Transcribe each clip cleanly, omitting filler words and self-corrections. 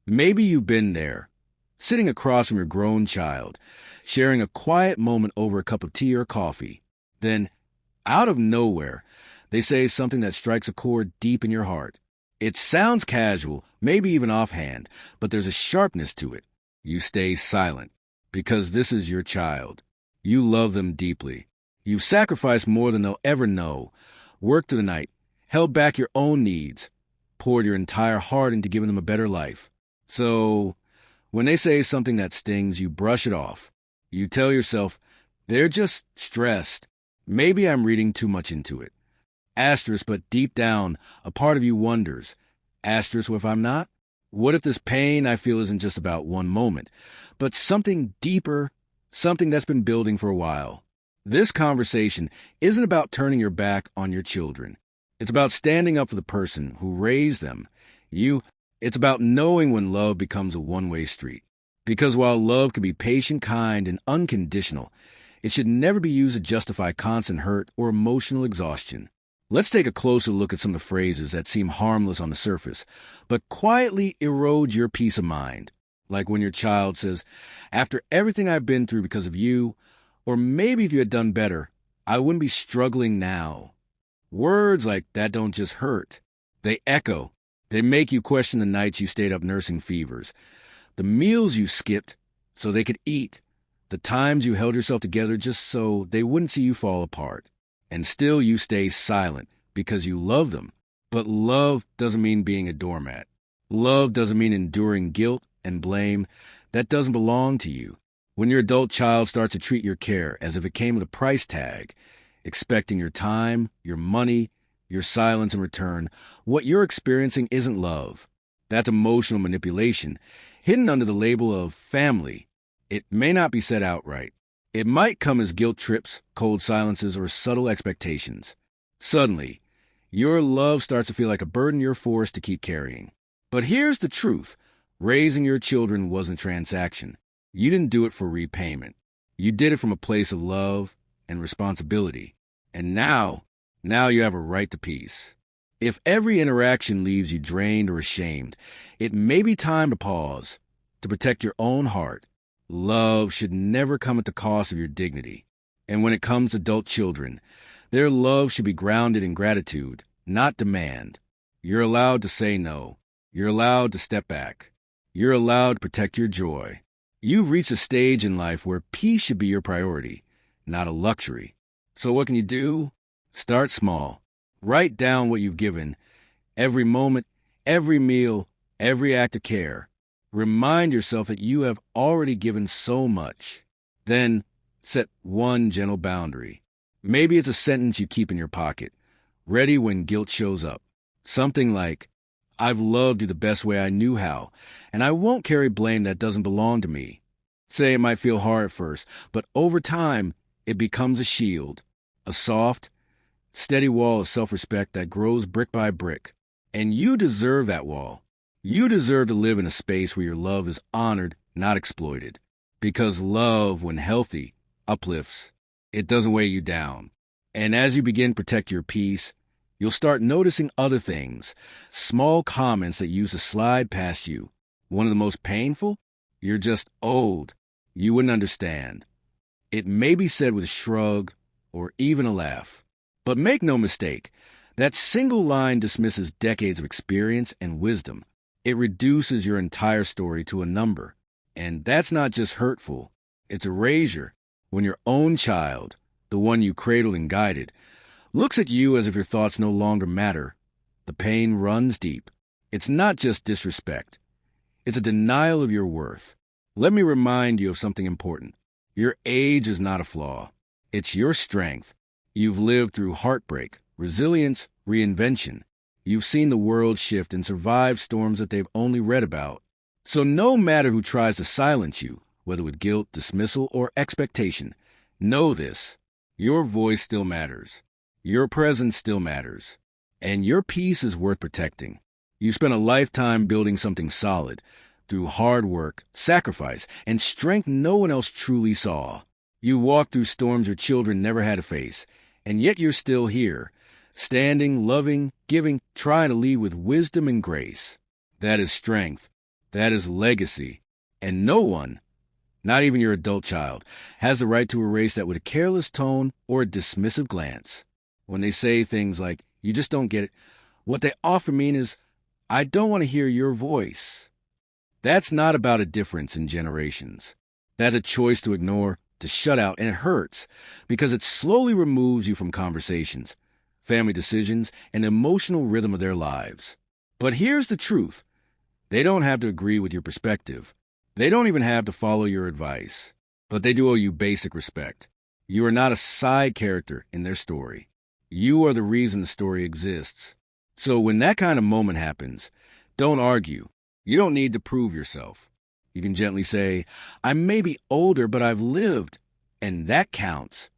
Maybe you've been there, sitting across from your grown child, sharing a quiet moment over a cup of tea or coffee. Then, out of nowhere, they say something that strikes a chord deep in your heart. It sounds casual, maybe even offhand, but there's a sharpness to it. You stay silent, because this is your child. You love them deeply. You've sacrificed more than they'll ever know, worked through the night, held back your own needs, poured your entire heart into giving them a better life. So, when they say something that stings, you brush it off. You tell yourself, they're just stressed. Maybe I'm reading too much into it. Asterisk, but deep down, a part of you wonders, asterisk, if I'm not? What if this pain I feel isn't just about one moment, but something deeper, something that's been building for a while? This conversation isn't about turning your back on your children. It's about standing up for the person who raised them. It's about knowing when love becomes a one-way street. Because while love can be patient, kind, and unconditional, it should never be used to justify constant hurt or emotional exhaustion. Let's take a closer look at some of the phrases that seem harmless on the surface, but quietly erode your peace of mind. Like when your child says, "After everything I've been through because of you," or "maybe if you had done better, I wouldn't be struggling now." Words like that don't just hurt. They echo. They make you question the nights you stayed up nursing fevers, the meals you skipped so they could eat, the times you held yourself together just so they wouldn't see you fall apart. And still you stay silent because you love them. But love doesn't mean being a doormat. Love doesn't mean enduring guilt and blame. That doesn't belong to you. When your adult child starts to treat your care as if it came with a price tag, expecting your time, your money, your silence in return, what you're experiencing isn't love. That's emotional manipulation, hidden under the label of family. It may not be said outright. It might come as guilt trips, cold silences, or subtle expectations. Suddenly, your love starts to feel like a burden you're forced to keep carrying. But here's the truth. Raising your children wasn't a transaction. You didn't do it for repayment. You did it from a place of love and responsibility. And now you have a right to peace. If every interaction leaves you drained or ashamed, it may be time to pause, to protect your own heart. Love should never come at the cost of your dignity. And when it comes to adult children, their love should be grounded in gratitude, not demand. You're allowed to say no. You're allowed to step back. You're allowed to protect your joy. You've reached a stage in life where peace should be your priority, not a luxury. So what can you do? Start small. Write down what you've given, every moment, every meal, every act of care. Remind yourself that you have already given so much. Then set one gentle boundary. Maybe it's a sentence you keep in your pocket, ready when guilt shows up. Something like, "I've loved you the best way I knew how, and I won't carry blame that doesn't belong to me." Say it might feel hard at first, but over time, it becomes a shield, a soft, steady wall of self-respect that grows brick by brick. And you deserve that wall. You deserve to live in a space where your love is honored, not exploited. Because love, when healthy, uplifts. It doesn't weigh you down. And as you begin to protect your peace, you'll start noticing other things, small comments that used to slide past you. One of the most painful? "You're just old. You wouldn't understand." It may be said with a shrug or even a laugh. But make no mistake, that single line dismisses decades of experience and wisdom. It reduces your entire story to a number. And that's not just hurtful. It's erasure. When your own child, the one you cradled and guided, looks at you as if your thoughts no longer matter, the pain runs deep. It's not just disrespect. It's a denial of your worth. Let me remind you of something important. Your age is not a flaw. It's your strength. You've lived through heartbreak, resilience, reinvention. You've seen the world shift and survived storms that they've only read about. So no matter who tries to silence you, whether with guilt, dismissal, or expectation, know this. Your voice still matters. Your presence still matters. And your peace is worth protecting. You spent a lifetime building something solid through hard work, sacrifice, and strength no one else truly saw. You walked through storms your children never had to face, and yet you're still here, standing, loving, giving, trying to lead with wisdom and grace. That is strength. That is legacy. And no one, not even your adult child, has the right to erase that with a careless tone or a dismissive glance. When they say things like, "You just don't get it," what they often mean is, "I don't want to hear your voice." That's not about a difference in generations. That's a choice to ignore, to shut out, and it hurts because it slowly removes you from conversations, family decisions, and the emotional rhythm of their lives. But here's the truth. They don't have to agree with your perspective. They don't even have to follow your advice. But they do owe you basic respect. You are not a side character in their story. You are the reason the story exists. So when that kind of moment happens, don't argue. You don't need to prove yourself. You can gently say, "I may be older, but I've lived," and that counts.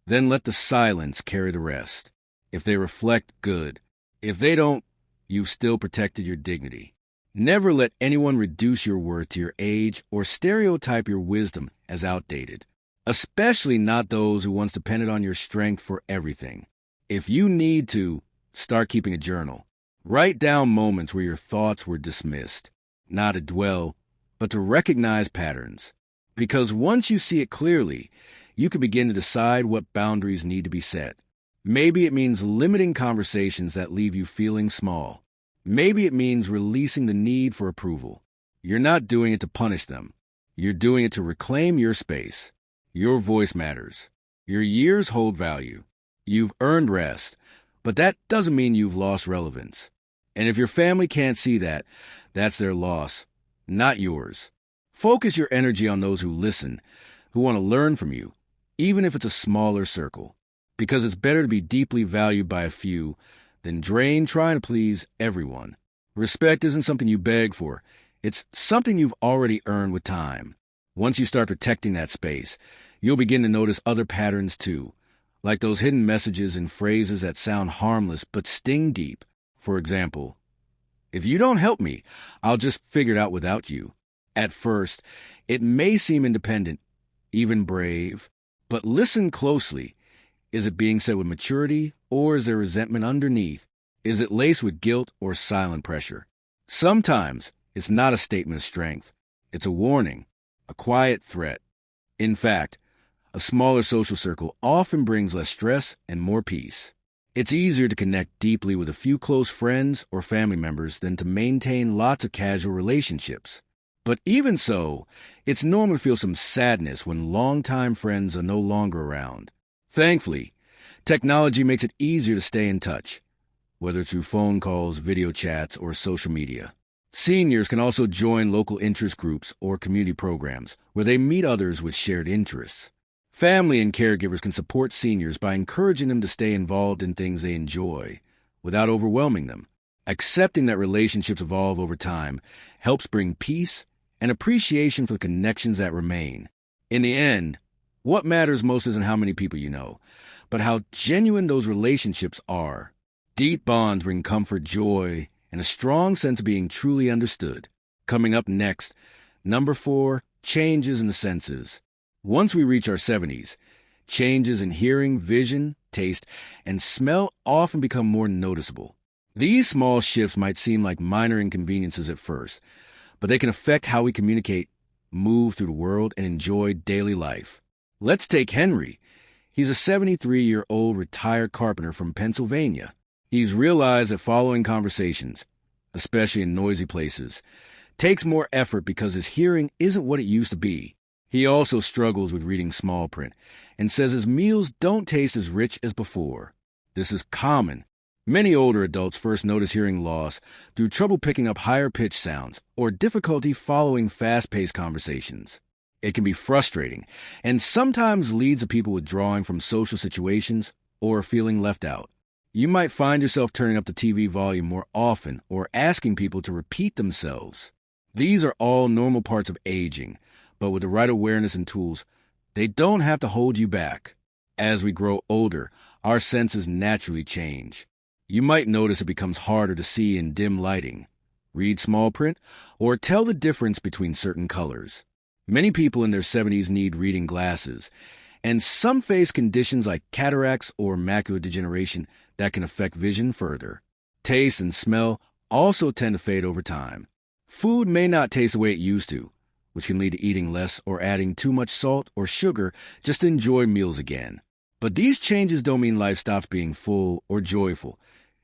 Then let the silence carry the rest. If they reflect, good. If they don't, you've still protected your dignity. Never let anyone reduce your worth to your age or stereotype your wisdom as outdated, especially not those who once depended on your strength for everything. If you need to, start keeping a journal. Write down moments where your thoughts were dismissed, not to dwell, but to recognize patterns. Because once you see it clearly, you can begin to decide what boundaries need to be set. Maybe it means limiting conversations that leave you feeling small. Maybe it means releasing the need for approval. You're not doing it to punish them. You're doing it to reclaim your space. Your voice matters. Your years hold value. You've earned rest, but that doesn't mean you've lost relevance. And if your family can't see that, that's their loss, not yours. Focus your energy on those who listen, who want to learn from you, even if it's a smaller circle. Because it's better to be deeply valued by a few than drained trying to please everyone. Respect isn't something you beg for. It's something you've already earned with time. Once you start protecting that space, you'll begin to notice other patterns too, like those hidden messages and phrases that sound harmless but sting deep. For example, "If you don't help me, I'll just figure it out without you." At first, it may seem independent, even brave, but listen closely. Is it being said with maturity, or is there resentment underneath? Is it laced with guilt or silent pressure? Sometimes it's not a statement of strength. It's a warning, a quiet threat. In fact, a smaller social circle often brings less stress and more peace. It's easier to connect deeply with a few close friends or family members than to maintain lots of casual relationships. But even so, it's normal to feel some sadness when longtime friends are no longer around. Thankfully, technology makes it easier to stay in touch, whether through phone calls, video chats, or social media. Seniors can also join local interest groups or community programs where they meet others with shared interests. Family and caregivers can support seniors by encouraging them to stay involved in things they enjoy without overwhelming them. Accepting that relationships evolve over time helps bring peace and appreciation for the connections that remain. In the end, what matters most isn't how many people you know, but how genuine those relationships are. Deep bonds bring comfort, joy, and a strong sense of being truly understood. Coming up next, number 4, changes in the senses. Once we reach our 70s, changes in hearing, vision, taste, and smell often become more noticeable. These small shifts might seem like minor inconveniences at first, but they can affect how we communicate, move through the world, and enjoy daily life. Let's take Henry. He's a 73-year-old retired carpenter from Pennsylvania. He's realized that following conversations, especially in noisy places, takes more effort because his hearing isn't what it used to be. He also struggles with reading small print and says his meals don't taste as rich as before. This is common. Many older adults first notice hearing loss through trouble picking up higher-pitched sounds or difficulty following fast-paced conversations. It can be frustrating and sometimes leads to people withdrawing from social situations or feeling left out. You might find yourself turning up the TV volume more often or asking people to repeat themselves. These are all normal parts of aging, but with the right awareness and tools, they don't have to hold you back. As we grow older, our senses naturally change. You might notice it becomes harder to see in dim lighting, read small print, or tell the difference between certain colors. Many people in their 70s need reading glasses, and some face conditions like cataracts or macular degeneration that can affect vision further. Taste and smell also tend to fade over time. Food may not taste the way it used to, which can lead to eating less or adding too much salt or sugar just to enjoy meals again. But these changes don't mean life stops being full or joyful.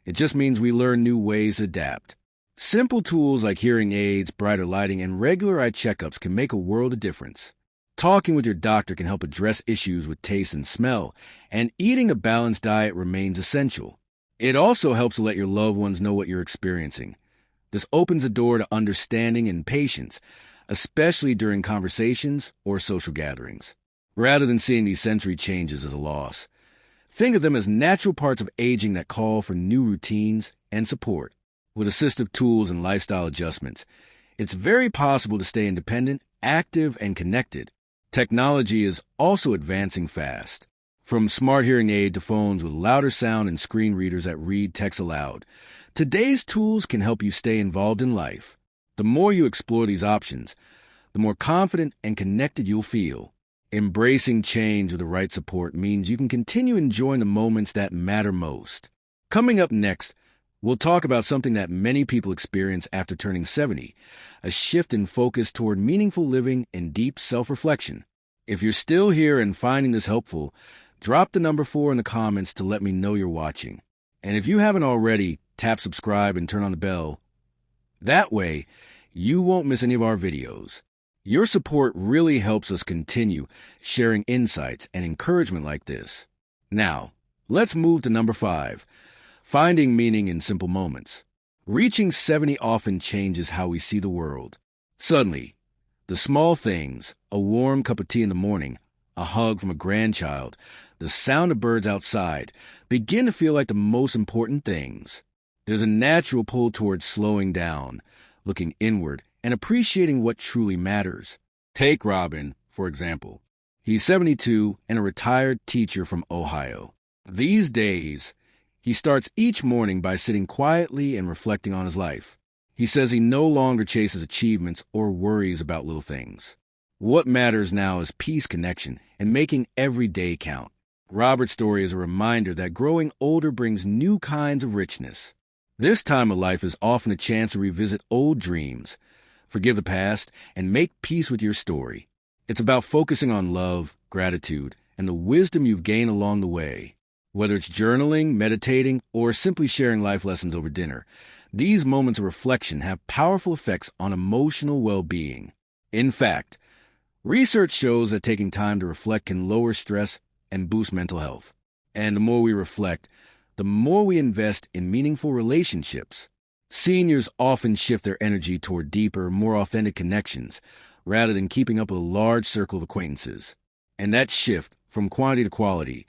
It just means we learn new ways to adapt. Simple tools like hearing aids, brighter lighting, and regular eye checkups can make a world of difference. Talking with your doctor can help address issues with taste and smell, and eating a balanced diet remains essential. It also helps to let your loved ones know what you're experiencing. This opens the door to understanding and patience, especially during conversations or social gatherings. Rather than seeing these sensory changes as a loss, think of them as natural parts of aging that call for new routines and support. With assistive tools and lifestyle adjustments, it's very possible to stay independent, active, and connected. Technology is also advancing fast. From smart hearing aid to phones with louder sound and screen readers that read text aloud, today's tools can help you stay involved in life. The more you explore these options, the more confident and connected you'll feel. Embracing change with the right support means you can continue enjoying the moments that matter most. Coming up next, we'll talk about something that many people experience after turning 70, a shift in focus toward meaningful living and deep self-reflection. If you're still here and finding this helpful, drop the number 4 in the comments to let me know you're watching. And if you haven't already, tap subscribe and turn on the bell. That way, you won't miss any of our videos. Your support really helps us continue sharing insights and encouragement like this. Now, let's move to number 5, finding meaning in simple moments. Reaching 70 often changes how we see the world. Suddenly, the small things, a warm cup of tea in the morning, a hug from a grandchild, the sound of birds outside, begin to feel like the most important things. There's a natural pull towards slowing down, looking inward, and appreciating what truly matters. Take Robin, for example. He's 72 and a retired teacher from Ohio. These days, he starts each morning by sitting quietly and reflecting on his life. He says he no longer chases achievements or worries about little things. What matters now is peace, connection, and making every day count. Robert's story is a reminder that growing older brings new kinds of richness. This time of life is often a chance to revisit old dreams, forgive the past, and make peace with your story. It's about focusing on love, gratitude, and the wisdom you've gained along the way. Whether it's journaling, meditating, or simply sharing life lessons over dinner, these moments of reflection have powerful effects on emotional well-being. In fact, research shows that taking time to reflect can lower stress and boost mental health. And the more we reflect, the more we invest in meaningful relationships. Seniors often shift their energy toward deeper, more authentic connections, rather than keeping up with a large circle of acquaintances. And that shift, from quantity to quality,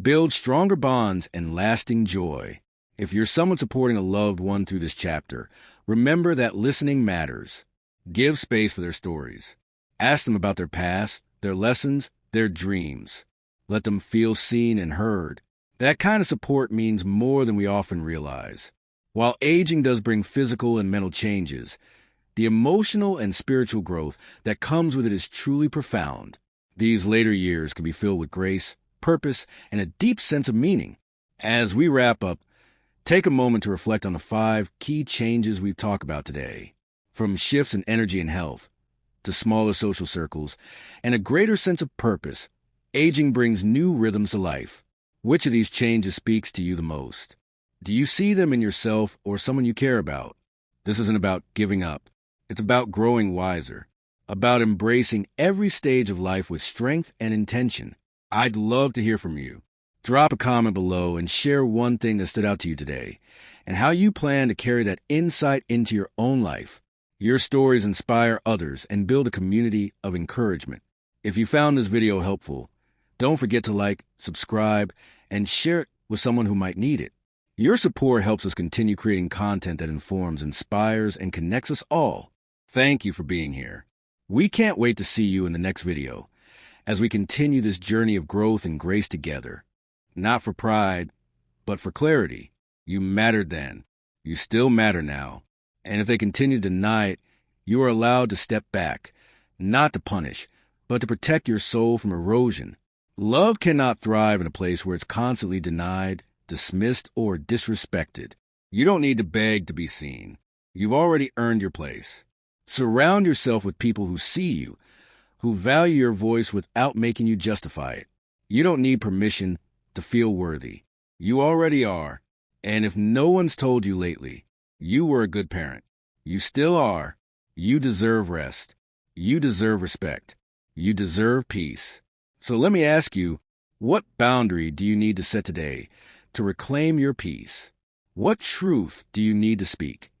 builds stronger bonds and lasting joy. If you're someone supporting a loved one through this chapter, remember that listening matters. Give space for their stories. Ask them about their past, their lessons, their dreams. Let them feel seen and heard. That kind of support means more than we often realize. While aging does bring physical and mental changes, the emotional and spiritual growth that comes with it is truly profound. These later years can be filled with grace, purpose, and a deep sense of meaning. As we wrap up, take a moment to reflect on the 5 key changes we've talked about today. From shifts in energy and health, to smaller social circles, and a greater sense of purpose, aging brings new rhythms to life. Which of these changes speaks to you the most? Do you see them in yourself or someone you care about? This isn't about giving up. It's about growing wiser, about embracing every stage of life with strength and intention. I'd love to hear from you. Drop a comment below and share one thing that stood out to you today and how you plan to carry that insight into your own life. Your stories inspire others and build a community of encouragement. If you found this video helpful, don't forget to like, subscribe, and share it with someone who might need it. Your support helps us continue creating content that informs, inspires, and connects us all. Thank you for being here. We can't wait to see you in the next video as we continue this journey of growth and grace together. Not for pride, but for clarity. You mattered then. You still matter now. And if they continue to deny it, you are allowed to step back, not to punish, but to protect your soul from erosion. Love cannot thrive in a place where it's constantly denied, dismissed, or disrespected. You don't need to beg to be seen. You've already earned your place. Surround yourself with people who see you, who value your voice without making you justify it. You don't need permission to feel worthy. You already are. And if no one's told you lately, you were a good parent. You still are. You deserve rest. You deserve respect. You deserve peace. So let me ask you, what boundary do you need to set today to reclaim your peace? What truth do you need to speak,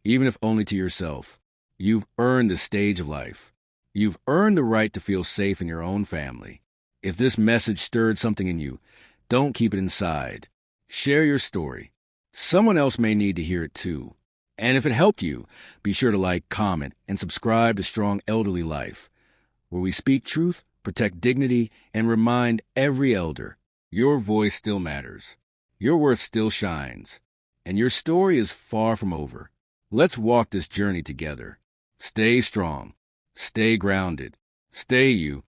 even if only to yourself? You've earned this stage of life. You've earned the right to feel safe in your own family. If this message stirred something in you, don't keep it inside. Share your story. Someone else may need to hear it too. And if it helped you, be sure to like, comment, and subscribe to Strong Elderly Life, where we speak truth, protect dignity, and remind every elder your voice still matters. Your worth still shines. And your story is far from over. Let's walk this journey together. Stay strong. Stay grounded. Stay you.